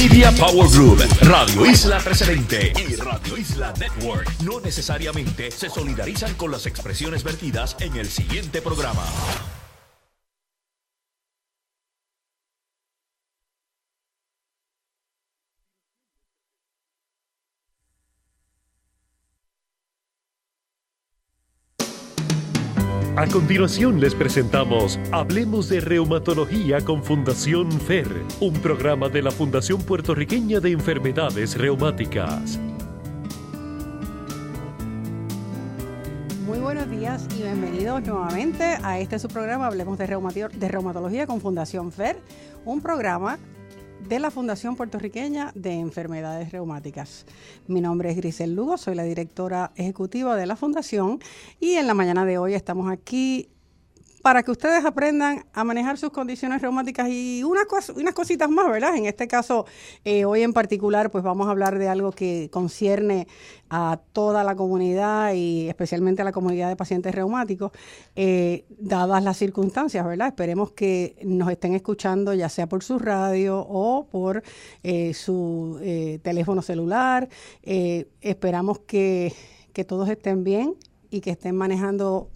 Media Power Group, Radio Isla 1320 y Radio Isla Network no necesariamente se solidarizan con las expresiones vertidas en el siguiente programa. A continuación les presentamos Hablemos de Reumatología con Fundación FER, un programa de la Fundación Puertorriqueña de Enfermedades Reumáticas. Muy buenos días y bienvenidos nuevamente a su programa Hablemos de Reumatología con Fundación FER, un programa de la Fundación Puertorriqueña de Enfermedades Reumáticas. Mi nombre es Grisel Lugo, soy la directora ejecutiva de la Fundación y en la mañana de hoy estamos aquí para que ustedes aprendan a manejar sus condiciones reumáticas y unas cositas más, ¿verdad? En este caso, hoy en particular, pues vamos a hablar de algo que concierne a toda la comunidad y especialmente a la comunidad de pacientes reumáticos, dadas las circunstancias, ¿verdad? Esperemos que nos estén escuchando ya sea por su radio o por su teléfono celular. Esperamos que todos estén bien y que estén manejando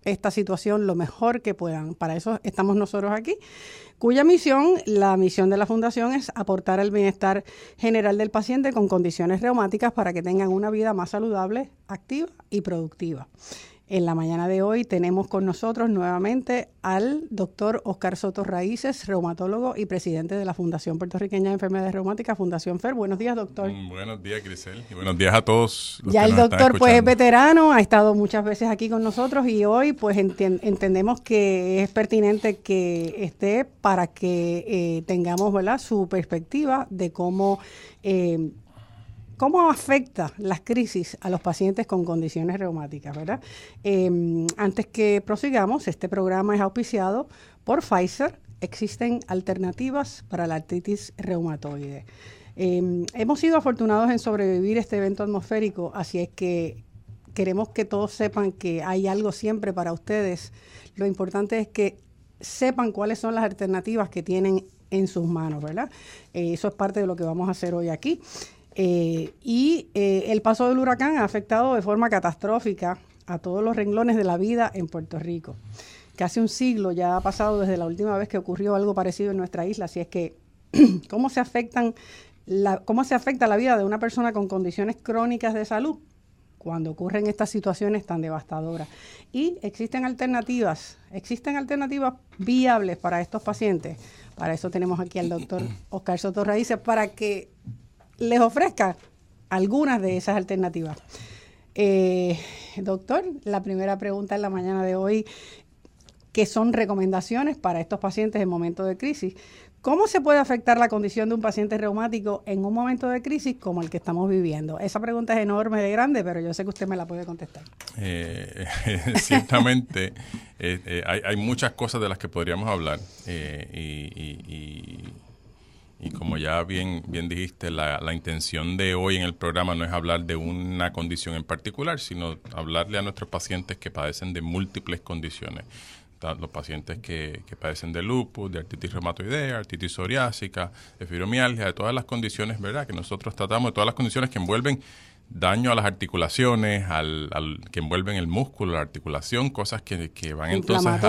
esta situación lo mejor que puedan. Para eso estamos nosotros aquí, cuya la misión de la Fundación es aportar al bienestar general del paciente con condiciones reumáticas para que tengan una vida más saludable, activa y productiva. En la mañana de hoy tenemos con nosotros nuevamente al doctor Oscar Soto Raíces, reumatólogo y presidente de la Fundación Puertorriqueña de Enfermedades Reumáticas, Fundación FER. Buenos días, doctor. Buenos días, Grisel, y buenos días a todos. Ya el doctor pues es veterano, ha estado muchas veces aquí con nosotros y hoy pues entendemos que es pertinente que esté para que tengamos, ¿verdad?, su perspectiva de cómo afecta las crisis a los pacientes con condiciones reumáticas, ¿verdad? Antes que prosigamos, este programa es auspiciado por Pfizer. Existen alternativas para la artritis reumatoide. Hemos sido afortunados en sobrevivir este evento atmosférico, así es que queremos que todos sepan que hay algo siempre para ustedes. Lo importante es que sepan cuáles son las alternativas que tienen en sus manos, ¿verdad? Eso es parte de lo que vamos a hacer hoy aquí. El paso del huracán ha afectado de forma catastrófica a todos los renglones de la vida en Puerto Rico. Casi un siglo ya ha pasado desde la última vez que ocurrió algo parecido en nuestra isla, así es que ¿cómo se afecta la vida de una persona con condiciones crónicas de salud cuando ocurren estas situaciones tan devastadoras? Y existen alternativas viables para estos pacientes. Para eso tenemos aquí al doctor Oscar Soto Raíces, para que les ofrezca algunas de esas alternativas. Doctor, la primera pregunta en la mañana de hoy, ¿qué son recomendaciones para estos pacientes en momentos de crisis? ¿Cómo se puede afectar la condición de un paciente reumático en un momento de crisis como el que estamos viviendo? Esa pregunta es enorme de grande, pero yo sé que usted me la puede contestar. Ciertamente, hay muchas cosas de las que podríamos hablar y como ya bien dijiste, la intención de hoy en el programa no es hablar de una condición en particular, sino hablarle a nuestros pacientes que padecen de múltiples condiciones. Los pacientes que padecen de lupus, de artritis reumatoidea, artritis psoriásica, de fibromialgia, de todas las condiciones, ¿verdad?, que nosotros tratamos, de todas las condiciones que envuelven daño a las articulaciones, que envuelven el músculo, la articulación, cosas que van entonces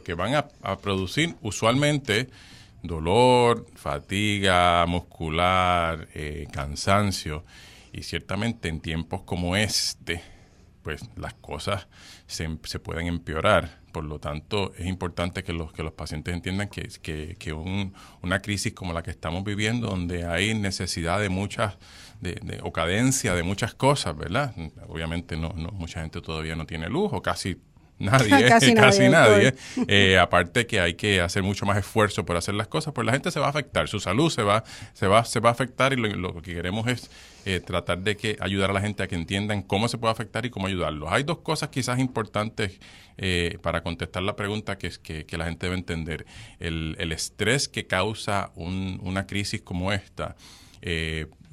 que van a producir usualmente dolor, fatiga muscular, cansancio, y ciertamente en tiempos como este, pues las cosas se pueden empeorar. Por lo tanto, es importante que los pacientes entiendan que una crisis como la que estamos viviendo, donde hay necesidad de muchas o cadencia de muchas cosas, ¿verdad? Obviamente no mucha gente todavía no tiene luz, o casi nadie. Aparte que hay que hacer mucho más esfuerzo por hacer las cosas, pues la gente se va a afectar, su salud se va a afectar, y lo que queremos es tratar de ayudar a la gente a que entiendan cómo se puede afectar y cómo ayudarlos. Hay dos cosas quizás importantes para contestar la pregunta que la gente debe entender. El estrés que causa una crisis como esta,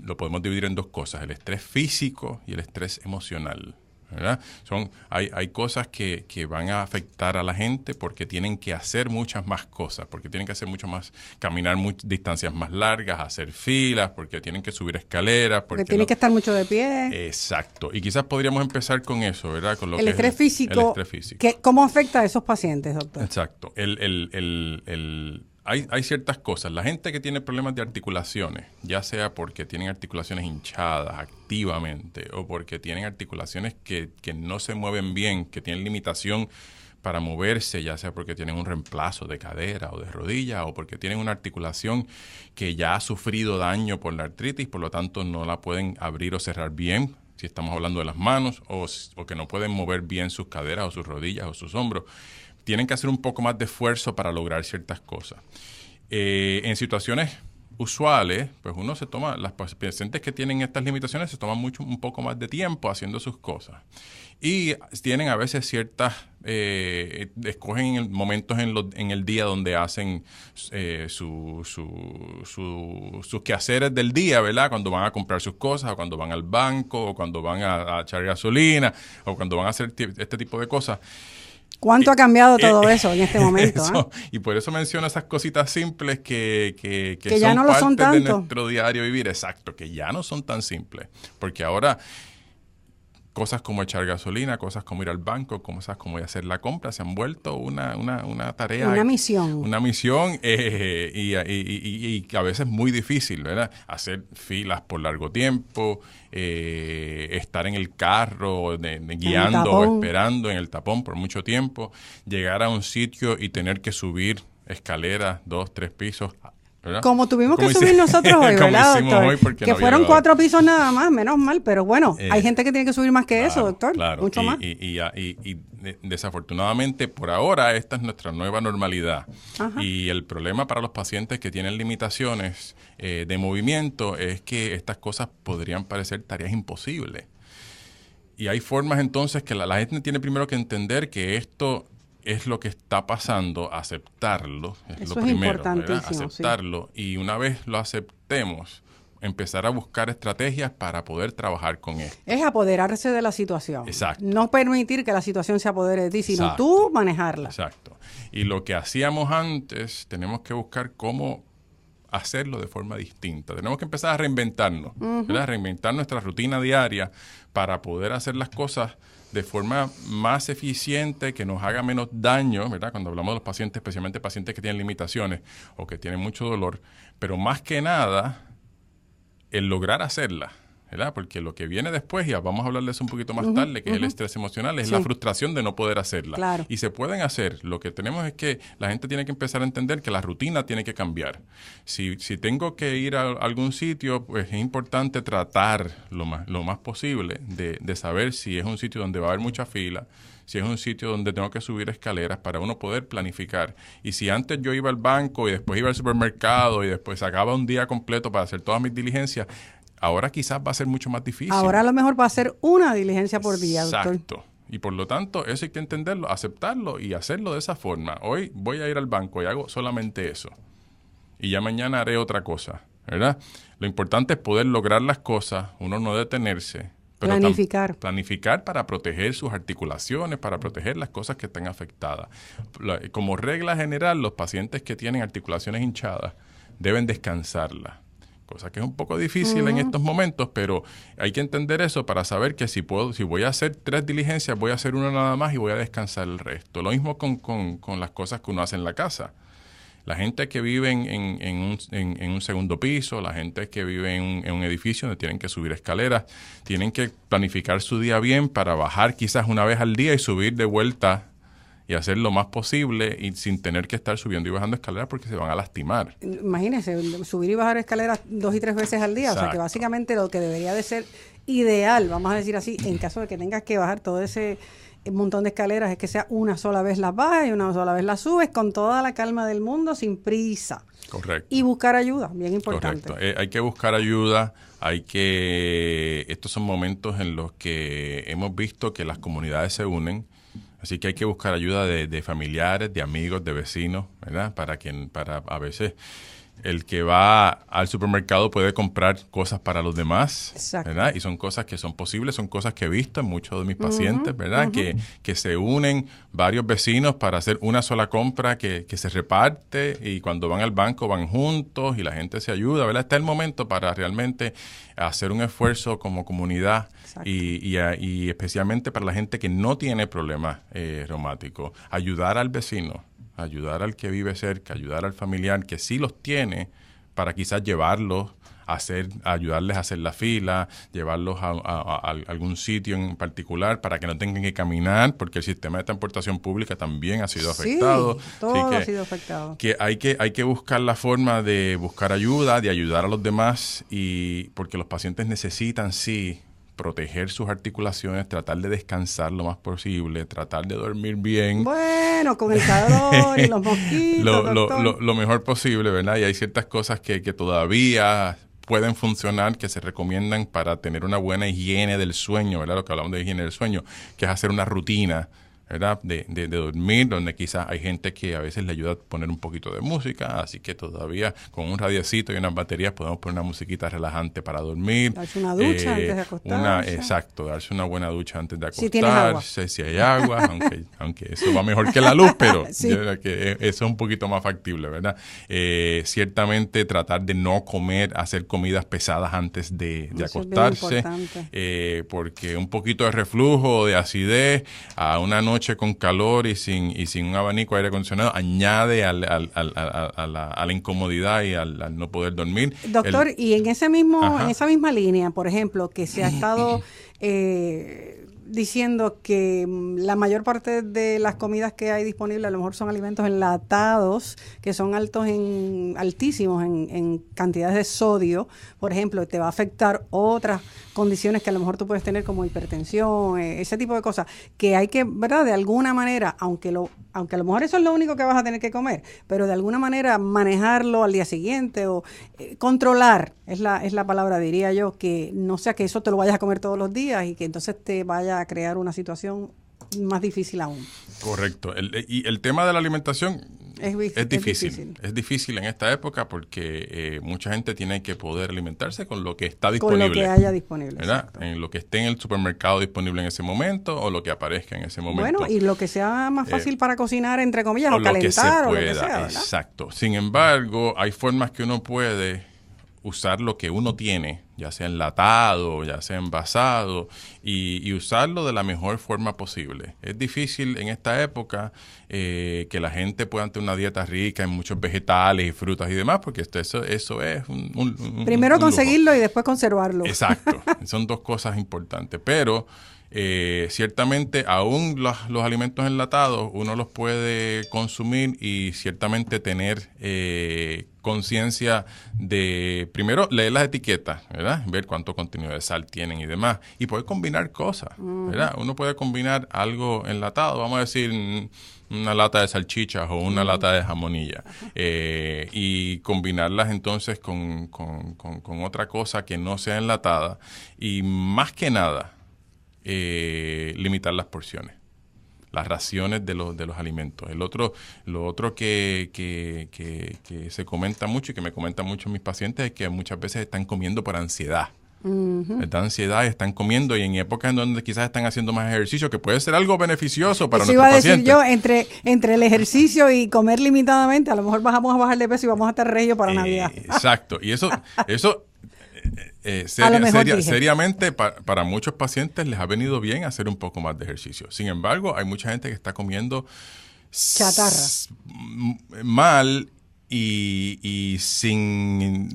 lo podemos dividir en dos cosas: el estrés físico y el estrés emocional. ¿verdad? Hay cosas que van a afectar a la gente porque tienen que hacer muchas más cosas, porque tienen que hacer mucho más, caminar distancias más largas, hacer filas, porque tienen que subir escaleras. Porque tienen que estar mucho de pie. Exacto. Y quizás podríamos empezar con eso, ¿verdad? Con lo el que estrés es físico. El estrés físico. ¿Cómo afecta a esos pacientes, doctor? Exacto. Hay ciertas cosas. La gente que tiene problemas de articulaciones, ya sea porque tienen articulaciones hinchadas activamente o porque tienen articulaciones que no se mueven bien, que tienen limitación para moverse, ya sea porque tienen un reemplazo de cadera o de rodilla o porque tienen una articulación que ya ha sufrido daño por la artritis, por lo tanto no la pueden abrir o cerrar bien, si estamos hablando de las manos, o que no pueden mover bien sus caderas o sus rodillas o sus hombros. Tienen que hacer un poco más de esfuerzo para lograr ciertas cosas. En situaciones usuales, pues uno se toma, las pacientes que tienen estas limitaciones se toman un poco más de tiempo haciendo sus cosas. Y tienen a veces escogen momentos en el día donde hacen sus quehaceres del día, ¿verdad? Cuando van a comprar sus cosas, o cuando van al banco, o cuando van a echar gasolina, o cuando van a hacer este tipo de cosas. ¿Cuánto ha cambiado todo eso en este momento? Eso, y por eso menciono esas cositas simples que ya son no lo son parte de tanto. nuestro diario vivir. Exacto, que ya no son tan simples. Porque ahora cosas como echar gasolina, cosas como ir al banco, cosas como hacer la compra, se han vuelto una tarea. Una misión. Una misión y a veces muy difícil, ¿verdad? Hacer filas por largo tiempo, estar en el carro guiando o esperando en el tapón por mucho tiempo, llegar a un sitio y tener que subir escaleras 2, 3 pisos, ¿verdad? Como tuvimos que subir nosotros hoy, ¿verdad, doctor? Hoy que fueron 4 pisos nada más, menos mal, pero bueno, hay gente que tiene que subir más que eso, doctor, claro. mucho más. Y desafortunadamente, por ahora, esta es nuestra nueva normalidad. Ajá. Y el problema para los pacientes que tienen limitaciones de movimiento es que estas cosas podrían parecer tareas imposibles. Y hay formas entonces que la gente tiene primero que entender que esto es lo que está pasando, aceptarlo, es lo primero, ¿verdad? Aceptarlo, sí. Y una vez lo aceptemos, empezar a buscar estrategias para poder trabajar con esto. Es apoderarse de la situación. Exacto. No permitir que la situación se apodere de ti, sino Exacto. tú manejarla. Exacto. Y lo que hacíamos antes, tenemos que buscar cómo hacerlo de forma distinta. Tenemos que empezar a reinventarnos, ¿verdad? Reinventar nuestra rutina diaria para poder hacer las cosas de forma más eficiente, que nos haga menos daño, ¿verdad? Cuando hablamos de los pacientes, especialmente pacientes que tienen limitaciones o que tienen mucho dolor, pero más que nada, el lograr hacerla, ¿verdad? Porque lo que viene después, ya vamos a hablar de eso un poquito más tarde, que es el estrés emocional, es la frustración de no poder hacerla. Claro. Y se pueden hacer. Lo que tenemos es que la gente tiene que empezar a entender que la rutina tiene que cambiar. Si tengo que ir a algún sitio, pues es importante tratar lo más posible de saber si es un sitio donde va a haber mucha fila, si es un sitio donde tengo que subir escaleras para uno poder planificar. Y si antes yo iba al banco y después iba al supermercado y después sacaba un día completo para hacer todas mis diligencias, ahora quizás va a ser mucho más difícil. Ahora a lo mejor va a ser una diligencia por día, doctor. Exacto. Y por lo tanto, eso hay que entenderlo, aceptarlo y hacerlo de esa forma. Hoy voy a ir al banco y hago solamente eso. Y ya mañana haré otra cosa, ¿verdad? Lo importante es poder lograr las cosas, uno no detenerse. Pero planificar para proteger sus articulaciones, para proteger las cosas que están afectadas. Como regla general, los pacientes que tienen articulaciones hinchadas deben descansarlas. Cosa que es un poco difícil en estos momentos, pero hay que entender eso para saber que si voy a hacer 3 diligencias, voy a hacer una nada más y voy a descansar el resto. Lo mismo con las cosas que uno hace en la casa. La gente que vive en un segundo piso, la gente que vive en un edificio donde tienen que subir escaleras, tienen que planificar su día bien para bajar quizás una vez al día y subir de vuelta y hacer lo más posible y sin tener que estar subiendo y bajando escaleras porque se van a lastimar. Imagínense, subir y bajar escaleras 2 y 3 veces al día. Exacto. O sea que básicamente lo que debería de ser ideal, vamos a decir así, en caso de que tengas que bajar todo ese montón de escaleras, es que sea una sola vez las bajas y una sola vez las subes con toda la calma del mundo, sin prisa. Correcto. Y buscar ayuda, bien importante. Correcto. Hay que buscar ayuda, estos son momentos en los que hemos visto que las comunidades se unen, así que hay que buscar ayuda de familiares, de amigos, de vecinos, ¿verdad? Para a veces el que va al supermercado puede comprar cosas para los demás, Exacto. ¿verdad? Y son cosas que son posibles, son cosas que he visto en muchos de mis pacientes, ¿verdad? Que se unen varios vecinos para hacer una sola compra que se reparte, y cuando van al banco van juntos y la gente se ayuda, ¿verdad? Está el momento para realmente hacer un esfuerzo como comunidad y especialmente para la gente que no tiene problemas reumáticos, ayudar al vecino, ayudar al que vive cerca, ayudar al familiar que sí los tiene, para quizás llevarlos ayudarles a hacer la fila, llevarlos a algún sitio en particular para que no tengan que caminar, porque el sistema de transportación pública también ha sido afectado. Todo ha sido afectado. Que hay que buscar la forma de buscar ayuda, de ayudar a los demás, y porque los pacientes necesitan, sí, proteger sus articulaciones, tratar de descansar lo más posible, tratar de dormir bien. Bueno, con el calor y los mosquitos. Lo mejor posible, ¿verdad? Y hay ciertas cosas que todavía pueden funcionar, que se recomiendan para tener una buena higiene del sueño, ¿verdad? Lo que hablamos de higiene del sueño, que es hacer una rutina, ¿verdad? De dormir, donde quizás hay gente que a veces le ayuda a poner un poquito de música, así que todavía con un radiecito y unas baterías podemos poner una musiquita relajante para dormir. Darse una ducha antes de acostarse. Exacto, darse una buena ducha antes de Si tienes agua. si hay agua, aunque eso va mejor que la luz, pero Sí. yo creo que eso es un poquito más factible, ¿verdad? Ciertamente tratar de no hacer comidas pesadas antes de acostarse, porque un poquito de reflujo, de acidez, a una noche con calor y sin un abanico de aire acondicionado añade a la incomodidad y al no poder dormir. Doctor, y en esa misma línea, por ejemplo, que se ha estado diciendo que la mayor parte de las comidas que hay disponibles a lo mejor son alimentos enlatados, que son altísimos en cantidades de sodio, por ejemplo, te va a afectar otras condiciones que a lo mejor tú puedes tener como hipertensión, ese tipo de cosas, que hay que, ¿verdad? De alguna manera, aunque a lo mejor eso es lo único que vas a tener que comer, pero de alguna manera manejarlo al día siguiente o controlar, es la palabra, diría yo, que no sea que eso te lo vayas a comer todos los días y que entonces te vaya a crear una situación más difícil aún. Correcto. Y el tema de la alimentación es difícil. Es difícil en esta época porque mucha gente tiene que poder alimentarse con lo que está disponible. Con lo que haya disponible. ¿Verdad? En lo que esté en el supermercado disponible en ese momento o lo que aparezca en ese momento. Bueno, y lo que sea más fácil para cocinar, entre comillas, o calentar o lo que sea, ¿verdad? Exacto. Sin embargo, hay formas que uno puede usar lo que uno tiene, ya sea enlatado, ya sea envasado, y usarlo de la mejor forma posible. Es difícil en esta época que la gente pueda tener una dieta rica en muchos vegetales y frutas y demás, porque eso es un primero conseguirlo y después conservarlo. Exacto. Son dos cosas importantes, pero ciertamente aún los alimentos enlatados uno los puede consumir y ciertamente tener conciencia de, primero, leer las etiquetas, ¿verdad? Ver cuánto contenido de sal tienen y demás, y poder combinar cosas, ¿verdad? Uno puede combinar algo enlatado, vamos a decir una lata de salchichas o una lata de jamonilla, y combinarlas entonces con otra cosa que no sea enlatada, y más que nada limitar las porciones, las raciones de los alimentos. Lo otro que se comenta mucho y que me comentan mucho mis pacientes es que muchas veces están comiendo por ansiedad. Esta ansiedad, están comiendo y en épocas en donde quizás están haciendo más ejercicio, que puede ser algo beneficioso para nuestros pacientes. Eso iba a decir yo, entre el ejercicio y comer limitadamente, a lo mejor vamos a bajar de peso y vamos a estar regio para Navidad. Exacto, y eso seriamente para muchos pacientes les ha venido bien hacer un poco más de ejercicio. Sin embargo, hay mucha gente que está comiendo chatarra mal y sin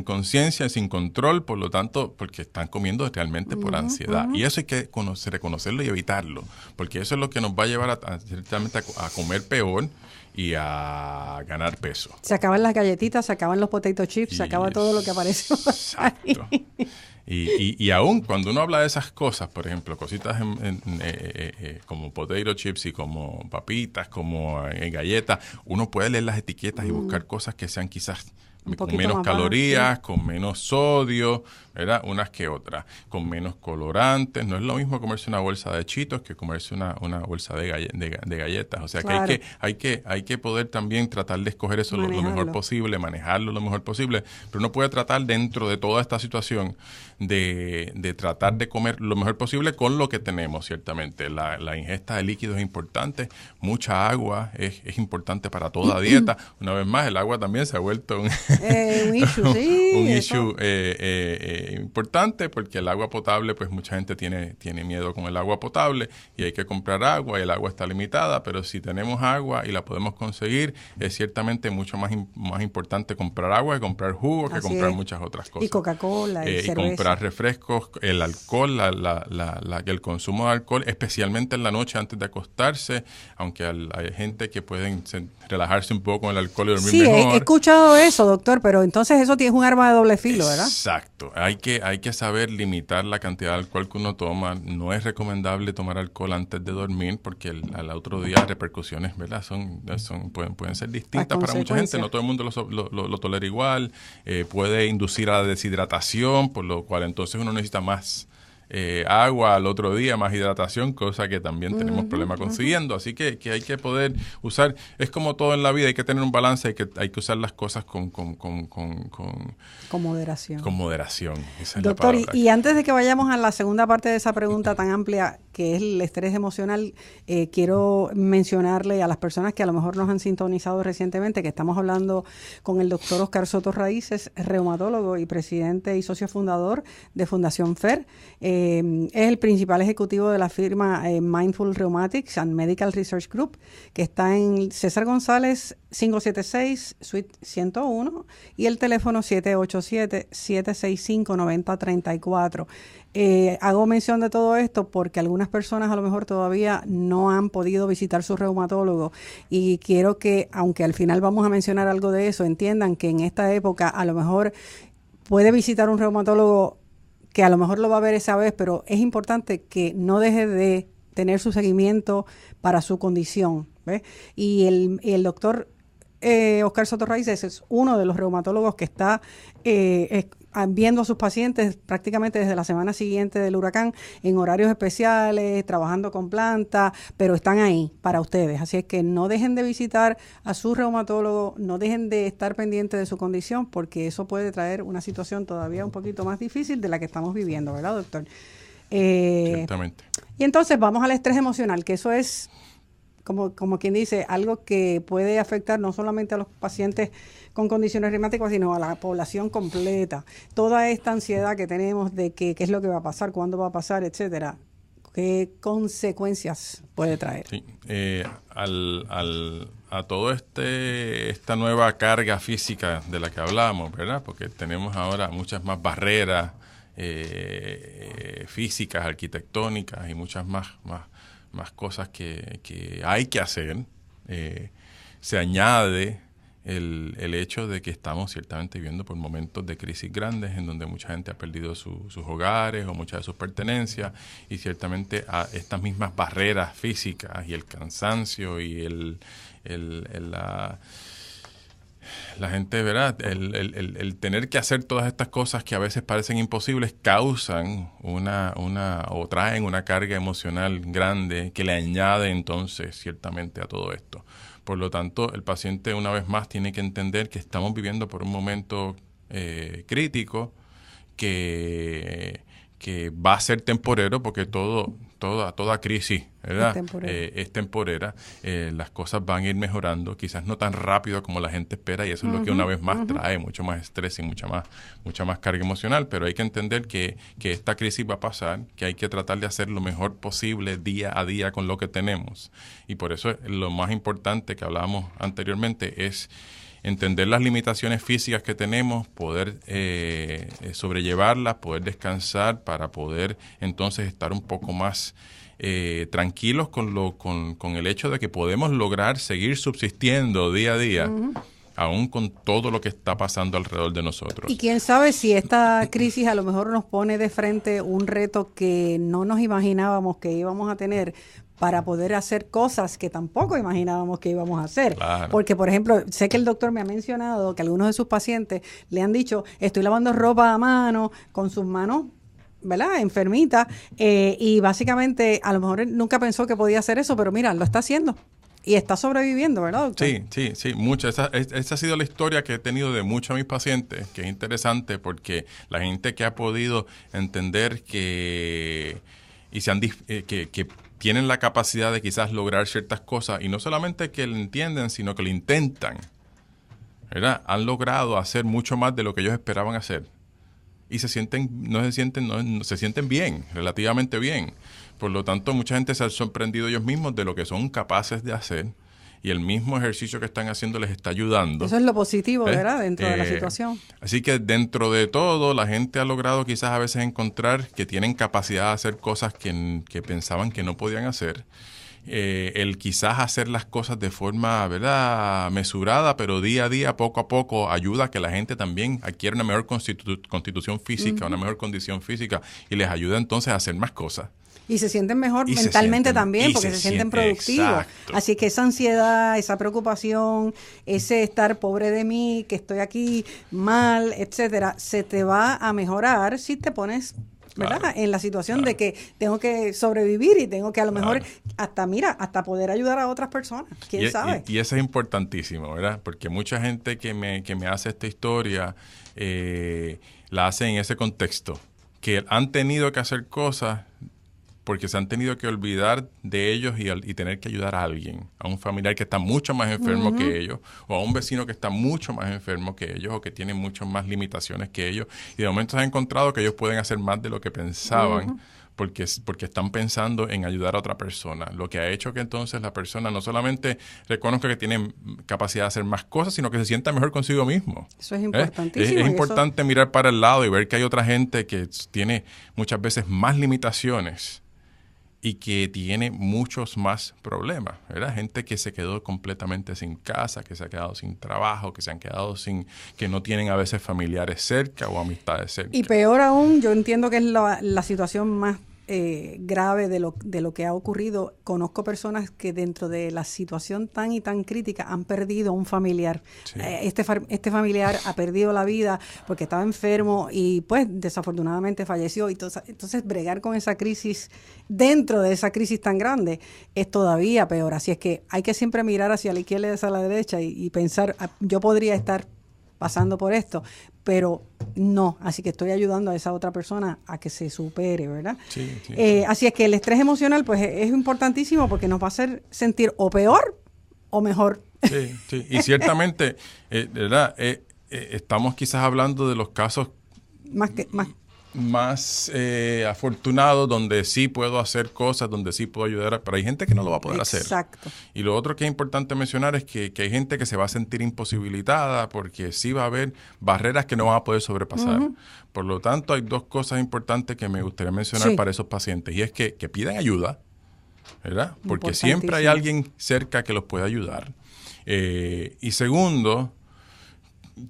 conciencia, sin control, por lo tanto, porque están comiendo realmente por ansiedad. Y eso hay que reconocerlo y evitarlo, porque eso es lo que nos va a llevar a comer peor y a ganar peso. Se acaban las galletitas, se acaban los potato chips, se acaba todo lo que aparece. Exacto. Y aún cuando uno habla de esas cosas, por ejemplo, cositas como potato chips y como papitas, como galletas, uno puede leer las etiquetas y buscar cosas que sean quizás con menos calorías, con menos sodio, ¿verdad? Unas que otras, con menos colorantes. No es lo mismo comerse una bolsa de Cheetos que comerse una bolsa de galletas. O sea, claro, que hay que poder también tratar de escoger eso lo mejor posible, manejarlo lo mejor posible, pero uno puede tratar dentro de toda esta situación de tratar de comer lo mejor posible con lo que tenemos, ciertamente. La ingesta de líquidos es importante, mucha agua es importante para toda dieta. Una vez más, el agua también se ha vuelto un issue, sí, un issue importante, porque el agua potable, pues mucha gente tiene miedo con el agua potable y hay que comprar agua y el agua está limitada, pero si tenemos agua y la podemos conseguir, es ciertamente mucho más importante comprar agua que comprar jugo, que comprar muchas otras cosas. Y Coca-Cola, y cerveza. Comprar refrescos, el alcohol, el consumo de alcohol, especialmente en la noche antes de acostarse, aunque hay gente que pueden relajarse un poco con el alcohol y dormir mejor. Sí, he escuchado eso, doctor, pero entonces eso es un arma de doble filo, ¿verdad? Exacto. Hay que saber limitar la cantidad de alcohol que uno toma. No es recomendable tomar alcohol antes de dormir porque al otro día las repercusiones, ¿verdad? Pueden ser distintas para mucha gente. No todo el mundo lo tolera igual. Puede inducir a la deshidratación, por lo cual entonces uno necesita más agua al otro día, más hidratación, cosa que también tenemos problemas consiguiendo. Así que hay que poder usar, es como todo en la vida, hay que tener un balance, hay que usar las cosas con moderación. Con moderación. Esa doctor, es la y antes de que vayamos a la segunda parte de esa pregunta tan amplia, que es el estrés emocional, quiero mencionarle a las personas que a lo mejor nos han sintonizado recientemente que estamos hablando con el doctor Oscar Soto Raíces, reumatólogo y presidente y socio fundador de Fundación FER. Es el principal ejecutivo de la firma Mindful Rheumatics and Medical Research Group, que está en César González 576, Suite 101, y el teléfono 787-765-9034. Hago mención de todo esto porque algunas personas a lo mejor todavía no han podido visitar su reumatólogo, y quiero que, aunque al final vamos a mencionar algo de eso, entiendan que en esta época a lo mejor puede visitar un reumatólogo que a lo mejor lo va a ver esa vez, pero es importante que no deje de tener su seguimiento para su condición, ¿ves? Y el doctor Oscar Soto Raíces es uno de los reumatólogos que está viendo a sus pacientes prácticamente desde la semana siguiente del huracán, en horarios especiales, trabajando con plantas, pero están ahí para ustedes. Así es que no dejen de visitar a su reumatólogo, no dejen de estar pendientes de su condición, porque eso puede traer una situación todavía un poquito más difícil de la que estamos viviendo, ¿verdad, doctor? Ciertamente. Y entonces vamos al estrés emocional, que eso es, como quien dice, algo que puede afectar no solamente a los pacientes con condiciones reumáticas, sino a la población completa. Toda esta ansiedad que tenemos de qué es lo que va a pasar, cuándo va a pasar, etcétera, ¿qué consecuencias puede traer? Sí, a todo esta nueva carga física de la que hablamos, ¿verdad? Porque tenemos ahora muchas más barreras físicas, arquitectónicas y muchas más cosas que hay que hacer. Se añade el hecho de que estamos ciertamente viviendo por momentos de crisis grandes en donde mucha gente ha perdido sus hogares o muchas de sus pertenencias, y ciertamente a estas mismas barreras físicas y el cansancio y la gente, ¿verdad? El tener que hacer todas estas cosas que a veces parecen imposibles causan o traen una carga emocional grande que le añade entonces ciertamente a todo esto. Por lo tanto, el paciente una vez más tiene que entender que estamos viviendo por un momento crítico que va a ser temporero, porque toda crisis, ¿verdad? Es temporera. Las cosas van a ir mejorando, quizás no tan rápido como la gente espera, y eso es lo que una vez más trae mucho más estrés y mucha más carga emocional. Pero hay que entender que esta crisis va a pasar, que hay que tratar de hacer lo mejor posible día a día con lo que tenemos. Y por eso lo más importante que hablábamos anteriormente es entender las limitaciones físicas que tenemos, poder sobrellevarlas, poder descansar para poder entonces estar un poco más tranquilos con el hecho de que podemos lograr seguir subsistiendo día a día, aún con todo lo que está pasando alrededor de nosotros. Y quién sabe si esta crisis a lo mejor nos pone de frente un reto que no nos imaginábamos que íbamos a tener, para poder hacer cosas que tampoco imaginábamos que íbamos a hacer. Claro. Porque, por ejemplo, sé que el doctor me ha mencionado que algunos de sus pacientes le han dicho, estoy lavando ropa a mano, con sus manos, ¿verdad?, enfermita, y básicamente a lo mejor él nunca pensó que podía hacer eso, pero mira, lo está haciendo. Y está sobreviviendo, ¿verdad, doctor? Sí, mucho. Esa ha sido la historia que he tenido de muchos de mis pacientes, que es interesante porque la gente que ha podido entender que tienen la capacidad de quizás lograr ciertas cosas, y no solamente que lo entienden, sino que lo intentan, ¿verdad? Han logrado hacer mucho más de lo que ellos esperaban hacer. Y se sienten bien, relativamente bien. Por lo tanto, mucha gente se ha sorprendido ellos mismos de lo que son capaces de hacer, y el mismo ejercicio que están haciendo les está ayudando. Eso es lo positivo, ¿verdad?, dentro de la situación. Así que dentro de todo, la gente ha logrado quizás a veces encontrar que tienen capacidad de hacer cosas que pensaban que no podían hacer. El quizás hacer las cosas de forma, ¿verdad?, mesurada, pero día a día, poco a poco, ayuda a que la gente también adquiera una mejor constitución física, una mejor condición física, y les ayuda entonces a hacer más cosas. Y se sienten mejor mentalmente también, porque se sienten productivos. Exacto. Así que esa ansiedad, esa preocupación, ese estar pobre de mí, que estoy aquí mal, etcétera, se te va a mejorar si te pones, ¿verdad?, en la situación de que tengo que sobrevivir y tengo que a lo mejor hasta poder ayudar a otras personas. ¿Quién sabe? Y eso es importantísimo, ¿verdad? Porque mucha gente que me hace esta historia la hace en ese contexto, que han tenido que hacer cosas porque se han tenido que olvidar de ellos y tener que ayudar a alguien, a un familiar que está mucho más enfermo que ellos, o a un vecino que está mucho más enfermo que ellos, o que tiene muchas más limitaciones que ellos, y de momento se han encontrado que ellos pueden hacer más de lo que pensaban, porque están pensando en ayudar a otra persona, lo que ha hecho que entonces la persona no solamente reconozca que tiene capacidad de hacer más cosas, sino que se sienta mejor consigo mismo. Eso es importantísimo. Es importante mirar para el lado y ver que hay otra gente que tiene muchas veces más limitaciones y que tiene muchos más problemas, ¿verdad? Gente que se quedó completamente sin casa, que se ha quedado sin trabajo, que se han quedado que no tienen a veces familiares cerca o amistades cerca. Y peor aún, yo entiendo que es la situación más grave de lo que ha ocurrido. Conozco personas que dentro de la situación tan y tan crítica han perdido un familiar. Sí. Este familiar ha perdido la vida porque estaba enfermo y pues desafortunadamente falleció. Entonces bregar con esa crisis, dentro de esa crisis tan grande, es todavía peor. Así es que hay que siempre mirar hacia la izquierda y hacia la derecha y pensar, yo podría estar pasando por esto, pero no, así que estoy ayudando a esa otra persona a que se supere, ¿verdad? Sí. Así es que el estrés emocional pues es importantísimo porque nos va a hacer sentir o peor o mejor. Sí, y ciertamente, ¿verdad? Estamos quizás hablando de los casos más afortunados, donde sí puedo hacer cosas, donde sí puedo ayudar, pero hay gente que no lo va a poder hacer. Exacto. Y lo otro que es importante mencionar es que hay gente que se va a sentir imposibilitada porque sí va a haber barreras que no van a poder sobrepasar. Por lo tanto, hay dos cosas importantes que me gustaría mencionar para esos pacientes, y es que pidan ayuda, ¿verdad? Porque siempre hay alguien cerca que los puede ayudar. Y segundo,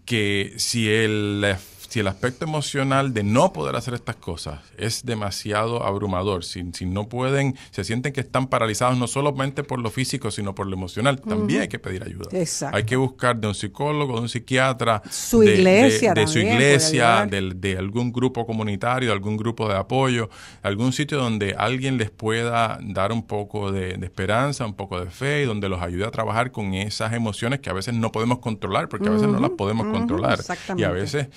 que si el aspecto emocional de no poder hacer estas cosas es demasiado abrumador, si no pueden, se sienten que están paralizados no solamente por lo físico, sino por lo emocional, también hay que pedir ayuda. Exacto. Hay que buscar de un psicólogo, de un psiquiatra, de su iglesia, de algún grupo comunitario, de algún grupo de apoyo, algún sitio donde alguien les pueda dar un poco de esperanza, un poco de fe, y donde los ayude a trabajar con esas emociones que a veces no podemos controlar, porque a veces no las podemos controlar. Exactamente. Y a veces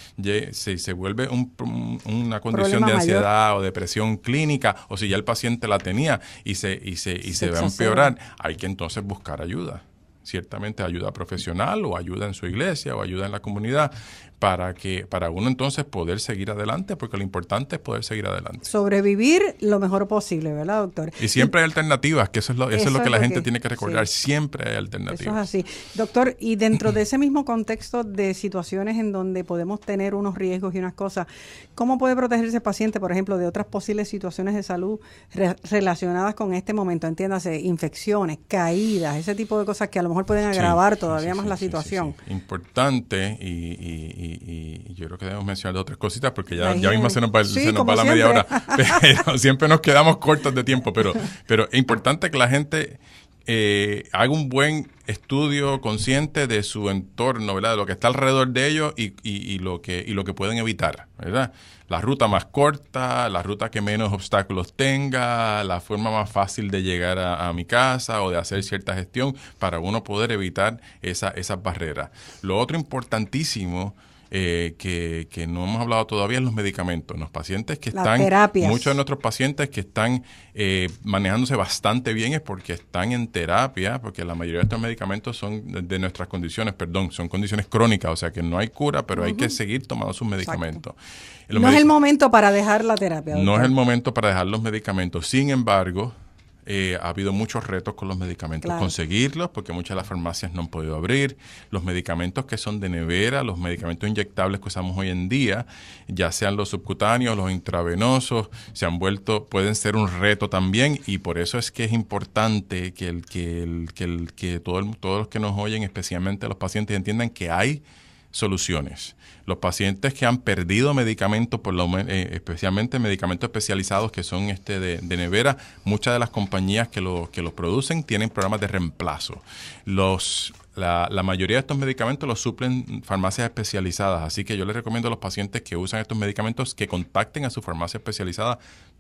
si se vuelve una condición de ansiedad o depresión clínica, o si ya el paciente la tenía y se va a empeorar, hay que entonces buscar ayuda. Ciertamente ayuda profesional, o ayuda en su iglesia, o ayuda en la comunidad, para uno entonces poder seguir adelante, porque lo importante es poder seguir adelante. Sobrevivir lo mejor posible, ¿verdad, doctor? Y siempre hay alternativas, que eso es lo que la gente tiene que recordar, siempre hay alternativas. Eso es así. Doctor, y dentro de ese mismo contexto de situaciones en donde podemos tener unos riesgos y unas cosas, ¿cómo puede protegerse el paciente, por ejemplo, de otras posibles situaciones de salud relacionadas con este momento? Entiéndase, infecciones, caídas, ese tipo de cosas que a lo mejor mejor pueden agravar todavía más la situación. Sí. Importante, y yo creo que debemos mencionar otras cositas porque ya mismo se nos va la media hora, pero siempre nos quedamos cortos de tiempo, pero es importante que la gente haga un buen estudio consciente de su entorno, ¿verdad? De lo que está alrededor de ellos y lo que pueden evitar, ¿verdad? La ruta más corta, la ruta que menos obstáculos tenga, la forma más fácil de llegar a mi casa o de hacer cierta gestión para uno poder evitar esas barreras. Lo otro importantísimo que no hemos hablado todavía es los medicamentos. Los pacientes que están, muchos de nuestros pacientes que están manejándose bastante bien es porque están en terapia, porque la mayoría de estos medicamentos son de nuestras condiciones, son condiciones crónicas, o sea que no hay cura, pero hay que seguir tomando sus medicamentos. No es el momento para dejar la terapia, doctor. No es el momento para dejar los medicamentos. Sin embargo, ha habido muchos retos con los medicamentos. Claro. Conseguirlos, porque muchas de las farmacias no han podido abrir. Los medicamentos que son de nevera, los medicamentos inyectables que usamos hoy en día, ya sean los subcutáneos, los intravenosos, pueden ser un reto también, y por eso es que es importante que todos los que nos oyen, especialmente los pacientes, entiendan que hay soluciones. Los pacientes que han perdido medicamentos, especialmente medicamentos especializados que son de nevera, muchas de las compañías que los producen tienen programas de reemplazo. La mayoría de estos medicamentos los suplen farmacias especializadas, así que yo les recomiendo a los pacientes que usan estos medicamentos que contacten a su farmacia especializada.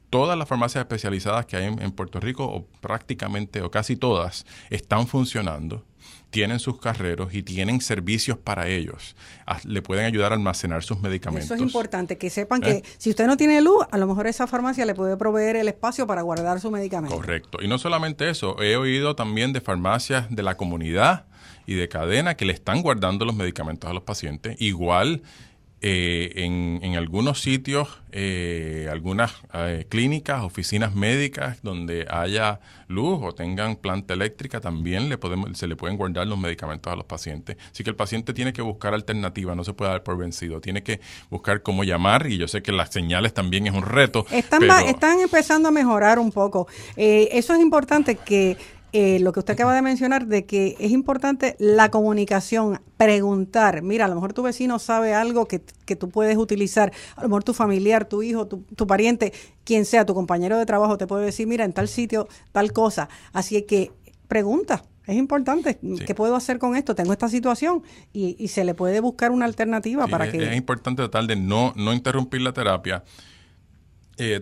Todas las farmacias especializadas que hay en Puerto Rico, o prácticamente o casi todas, están funcionando, tienen sus carreros y tienen servicios para ellos. Le pueden ayudar a almacenar sus medicamentos. Eso es importante, que sepan que si usted no tiene luz, a lo mejor esa farmacia le puede proveer el espacio para guardar su medicamento. Correcto. Y no solamente eso, he oído también de farmacias de la comunidad y de cadena que le están guardando los medicamentos a los pacientes. Igual en algunos sitios, algunas clínicas, oficinas médicas donde haya luz o tengan planta eléctrica, también se le pueden guardar los medicamentos a los pacientes. Así que el paciente tiene que buscar alternativas, no se puede dar por vencido, tiene que buscar cómo llamar, y yo sé que las señales también es un reto. Están empezando a mejorar un poco. Eso es importante, que lo que usted acaba de mencionar, de que es importante la comunicación, preguntar. Mira, a lo mejor tu vecino sabe algo que tú puedes utilizar, a lo mejor tu familiar, tu hijo, tu pariente, quien sea, tu compañero de trabajo te puede decir, mira, en tal sitio, tal cosa. Así que pregunta. Es importante. Sí. ¿Qué puedo hacer con esto? Tengo esta situación, y se le puede buscar una alternativa para que... Es importante tratar de no interrumpir la terapia,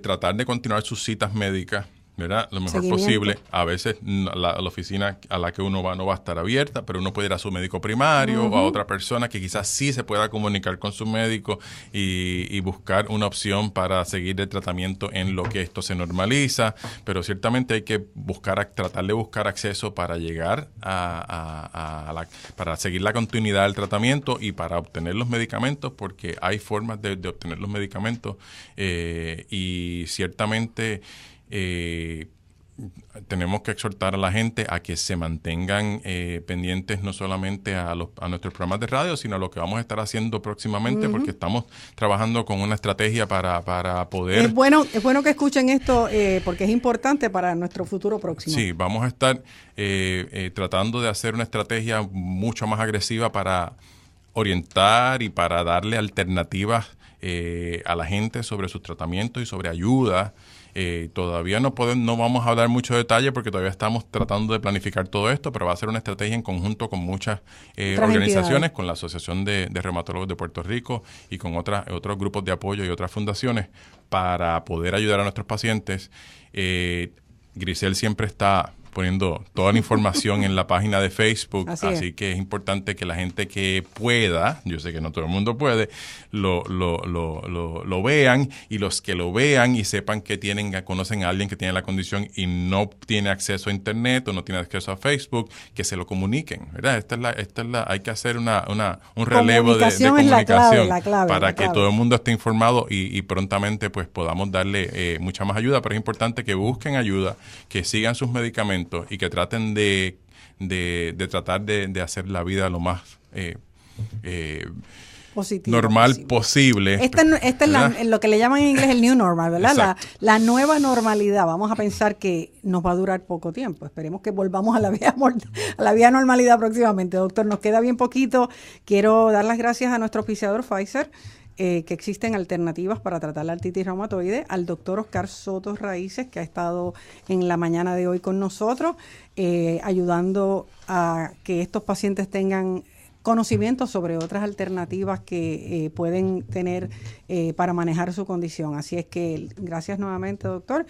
tratar de continuar sus citas médicas, ¿verdad? Lo mejor posible. A veces la oficina a la que uno va no va a estar abierta, pero uno puede ir a su médico primario o a otra persona que quizás sí se pueda comunicar con su médico y buscar una opción para seguir el tratamiento en lo que esto se normaliza. Pero ciertamente hay que tratar de buscar acceso para llegar para seguir la continuidad del tratamiento y para obtener los medicamentos, porque hay formas de obtener los medicamentos y ciertamente tenemos que exhortar a la gente a que se mantengan pendientes no solamente a nuestros programas de radio, sino a lo que vamos a estar haciendo próximamente, porque estamos trabajando con una estrategia para poder... Es bueno que escuchen esto, porque es importante para nuestro futuro próximo. Sí, vamos a estar tratando de hacer una estrategia mucho más agresiva para orientar y para darle alternativas a la gente sobre sus tratamientos y sobre ayuda. Todavía no vamos a dar mucho detalle porque todavía estamos tratando de planificar todo esto, pero va a ser una estrategia en conjunto con muchas organizaciones, con la Asociación de Reumatólogos de Puerto Rico y con otros grupos de apoyo y otras fundaciones para poder ayudar a nuestros pacientes. Grisel siempre está poniendo toda la información en la página de Facebook, así que es importante que la gente que pueda, yo sé que no todo el mundo puede, lo vean, y los que lo vean y sepan que conocen a alguien que tiene la condición y no tiene acceso a internet o no tiene acceso a Facebook, que se lo comuniquen, ¿verdad? Hay que hacer un relevo de comunicación para que todo el mundo esté informado y prontamente pues podamos darle mucha más ayuda, pero es importante que busquen ayuda, que sigan sus medicamentos y que traten de tratar de hacer la vida lo más normal posible. Esta es lo que le llaman en inglés el new normal, ¿verdad? La nueva normalidad. Vamos a pensar que nos va a durar poco tiempo. Esperemos que volvamos a la vía normalidad próximamente. Doctor, nos queda bien poquito. Quiero dar las gracias a nuestro auspiciador Pfizer, que existen alternativas para tratar la artritis reumatoide, al doctor Oscar Soto Raíces, que ha estado en la mañana de hoy con nosotros, ayudando a que estos pacientes tengan conocimiento sobre otras alternativas que pueden tener para manejar su condición. Así es que gracias nuevamente, doctor.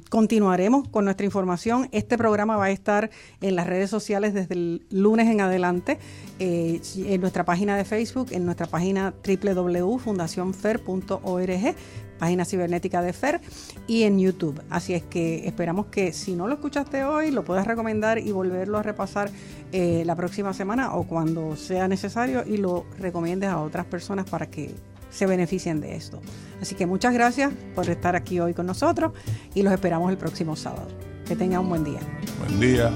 Continuaremos con nuestra información. Este programa va a estar en las redes sociales desde el lunes en adelante, en nuestra página de Facebook, en nuestra página www.fundacionfer.org, página cibernética de FER, y en YouTube. Así es que esperamos que si no lo escuchaste hoy, lo puedas recomendar y volverlo a repasar la próxima semana o cuando sea necesario, y lo recomiendes a otras personas para que se beneficien de esto. Así que muchas gracias por estar aquí hoy con nosotros y los esperamos el próximo sábado. Que tengan un buen día. Buen día.